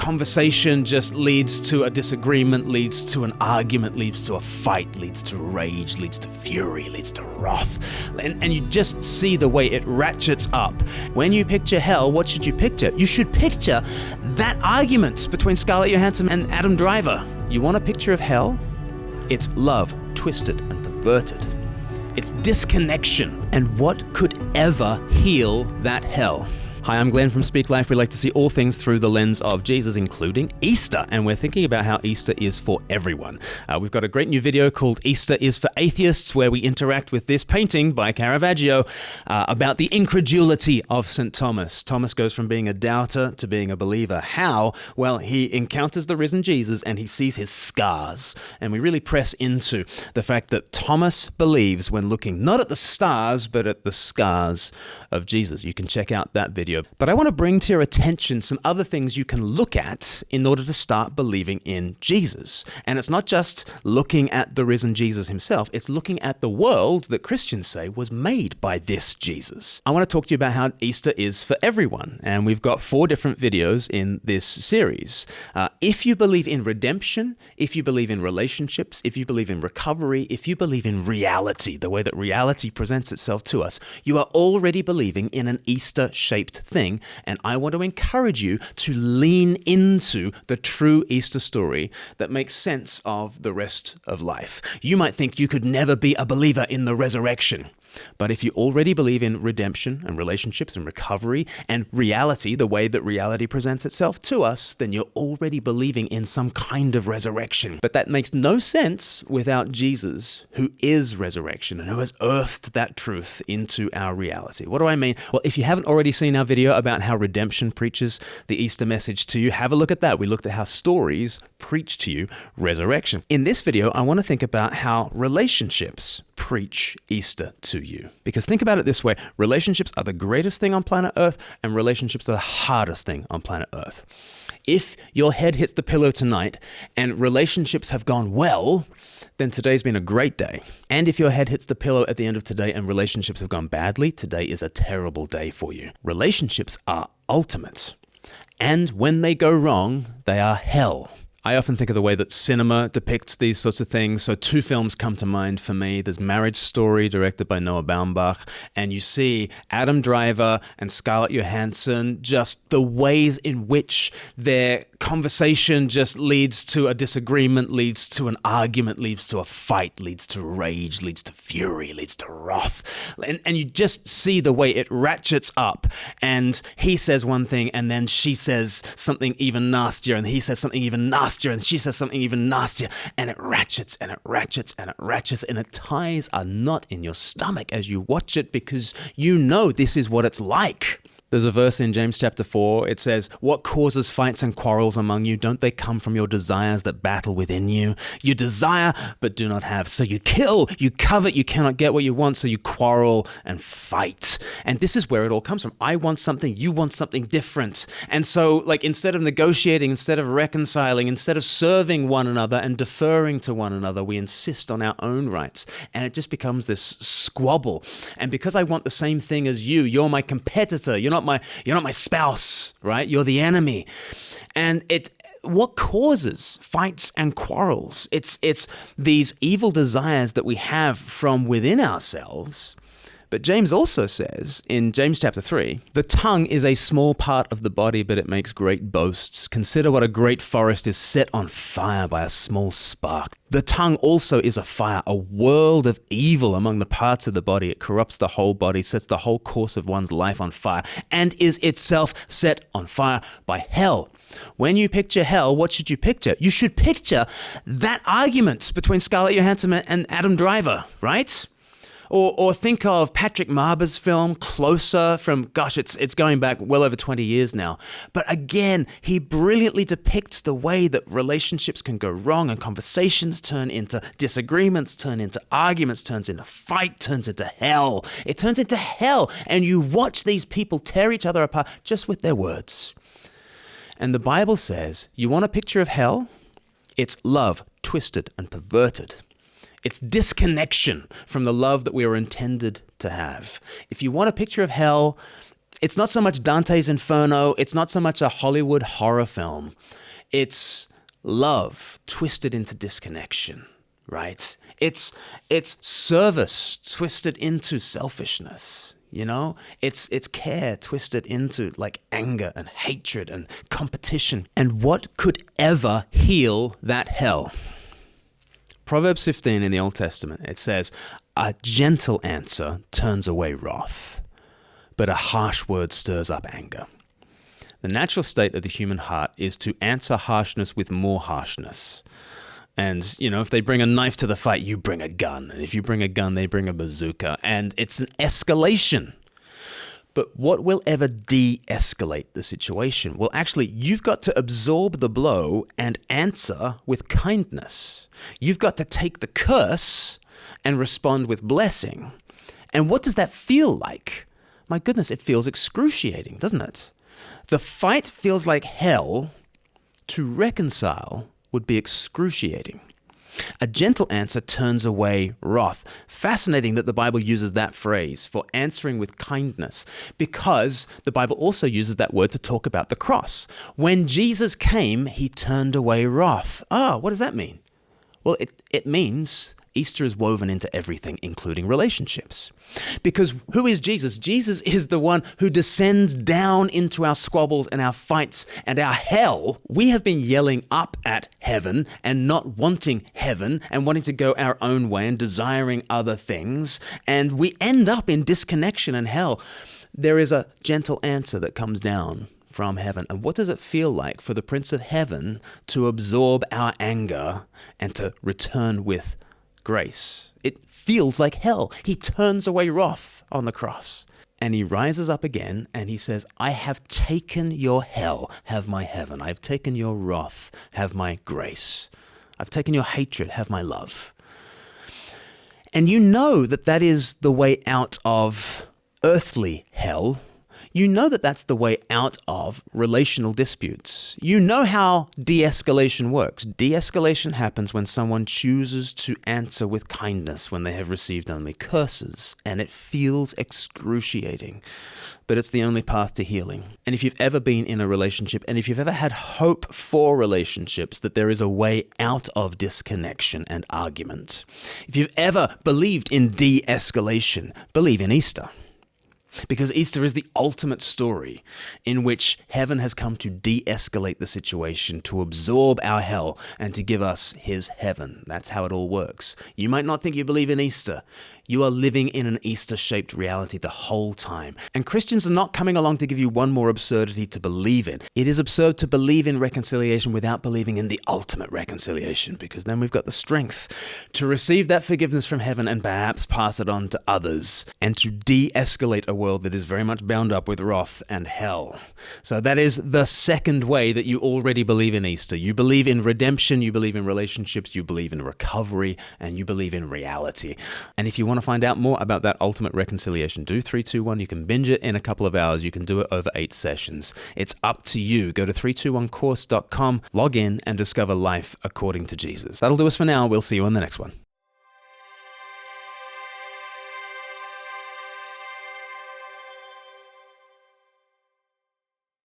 conversation just leads to a disagreement, leads to an argument, leads to a fight, leads to rage, leads to fury, leads to wrath. And you just see the way it ratchets up. When you picture hell, what should you picture? You should picture that argument between Scarlett Johansson and Adam Driver. You want a picture of hell? It's love, twisted and perverted. It's disconnection. And what could ever heal that hell? Hi, I'm Glenn from Speak Life. We like to see all things through the lens of Jesus, including Easter. And we're thinking about how Easter is for everyone. We've got a great new video called Easter is for Atheists, where we interact with this painting by Caravaggio about the incredulity of St. Thomas. Thomas goes from being a doubter to being a believer. How? Well, he encounters the risen Jesus and he sees his scars. And we really press into the fact that Thomas believes when looking not at the stars, but at the scars of Jesus. You can check out that video. But I want to bring to your attention some other things you can look at in order to start believing in Jesus. And it's not just looking at the risen Jesus himself, it's looking at the world that Christians say was made by this Jesus. I want to talk to you about how Easter is for everyone. And we've got 4 different videos in this series. If you believe in redemption, if you believe in relationships, if you believe in recovery, if you believe in reality, the way that reality presents itself to us, you are already believing in an Easter-shaped thing, and I want to encourage you to lean into the true Easter story that makes sense of the rest of life. You might think you could never be a believer in the resurrection. But if you already believe in redemption and relationships and recovery and reality, the way that reality presents itself to us, then you're already believing in some kind of resurrection. But that makes no sense without Jesus, who is resurrection and who has earthed that truth into our reality. What do I mean? Well, if you haven't already seen our video about how redemption preaches the Easter message to you, have a look at that. We looked at how stories preach to you resurrection. In this video, I want to think about how relationships preach Easter to you. Because think about it this way, relationships are the greatest thing on planet Earth, and relationships are the hardest thing on planet Earth. If your head hits the pillow tonight and relationships have gone well, then today's been a great day. And if your head hits the pillow at the end of today and relationships have gone badly, today is a terrible day for you. Relationships are ultimate. And when they go wrong, they are hell. I often think of the way that cinema depicts these sorts of things. So 2 films come to mind for me. There's Marriage Story, directed by Noah Baumbach, and you see Adam Driver and Scarlett Johansson, just the ways in which their conversation just leads to a disagreement, leads to an argument, leads to a fight, leads to rage, leads to fury, leads to wrath. And you just see the way it ratchets up, and he says one thing and then she says something even nastier, and he says something even nastier, and she says something even nastier, and it ratchets and it ratchets and it ratchets, and it ties a knot in your stomach as you watch it, because you know this is what it's like. There's a verse in James chapter 4, it says, "What causes fights and quarrels among you? Don't they come from your desires that battle within you? You desire, but do not have. So you kill, you covet, you cannot get what you want, so you quarrel and fight." And this is where it all comes from. I want something, you want something different. And so, instead of negotiating, instead of reconciling, instead of serving one another and deferring to one another, we insist on our own rights. And it just becomes this squabble. And because I want the same thing as you, you're my competitor, you're not my spouse, right? You're the enemy. And what causes fights and quarrels? It's these evil desires that we have from within ourselves. But James also says in James chapter 3, "The tongue is a small part of the body, but it makes great boasts. Consider what a great forest is set on fire by a small spark. The tongue also is a fire, a world of evil among the parts of the body. It corrupts the whole body, sets the whole course of one's life on fire, and is itself set on fire by hell." When you picture hell, what should you picture? You should picture that argument between Scarlett Johansson and Adam Driver, right? Or think of Patrick Marber's film, Closer, from, it's going back well over 20 years now. But again, he brilliantly depicts the way that relationships can go wrong and conversations turn into disagreements, turn into arguments, turns into fight, turns into hell. It turns into hell, and you watch these people tear each other apart just with their words. And the Bible says, you want a picture of hell? It's love, twisted and perverted. It's disconnection from the love that we are intended to have. If you want a picture of hell, It's not so much Dante's Inferno. It's not so much a Hollywood horror film. It's love twisted into disconnection, right? It's service twisted into selfishness, you know? It's care twisted into like anger and hatred and competition. And what could ever heal that hell? Proverbs 15 in the Old Testament, it says, a gentle answer turns away wrath, but a harsh word stirs up anger. The natural state of the human heart is to answer harshness with more harshness. And, you know, if they bring a knife to the fight, you bring a gun. And if you bring a gun, they bring a bazooka. And it's an escalation. But what will ever de-escalate the situation? Well, actually, you've got to absorb the blow and answer with kindness. You've got to take the curse and respond with blessing. And what does that feel like? My goodness, it feels excruciating, doesn't it? The fight feels like hell. To reconcile would be excruciating. A gentle answer turns away wrath. Fascinating that the Bible uses that phrase for answering with kindness, because the Bible also uses that word to talk about the cross. When Jesus came, he turned away wrath. What does that mean? Well, it means Easter is woven into everything, including relationships. Because who is Jesus? Jesus is the one who descends down into our squabbles and our fights and our hell. We have been yelling up at heaven and not wanting heaven and wanting to go our own way and desiring other things. And we end up in disconnection and hell. There is a gentle answer that comes down from heaven. And what does it feel like for the Prince of Heaven to absorb our anger and to return with grace? It feels like hell. He turns away wrath on the cross and he rises up again and he says, I have taken your hell, have my heaven. I've taken your wrath, have my grace. I've taken your hatred, have my love. And you know that that is the way out of earthly hell. You know that that's the way out of relational disputes. You know how de-escalation works. De-escalation happens when someone chooses to answer with kindness when they have received only curses, and it feels excruciating. But it's the only path to healing. And if you've ever been in a relationship, and if you've ever had hope for relationships, that there is a way out of disconnection and argument. If you've ever believed in de-escalation, believe in Easter. Because Easter is the ultimate story in which heaven has come to de-escalate the situation, to absorb our hell, and to give us his heaven. That's how it all works. You might not think you believe in Easter. You are living in an Easter-shaped reality the whole time. And Christians are not coming along to give you one more absurdity to believe in. It is absurd to believe in reconciliation without believing in the ultimate reconciliation, because then we've got the strength to receive that forgiveness from heaven and perhaps pass it on to others, and to de-escalate a world that is very much bound up with wrath and hell. So that is the second way that you already believe in Easter. You believe in redemption, you believe in relationships, you believe in recovery, and you believe in reality. And if you want to find out more about that ultimate reconciliation, do 321. You can binge it in a couple of hours. You can do it over 8 sessions. It's up to you. Go to 321course.com, log in, and discover life according to Jesus. That'll do us for now. We'll see you on the next one.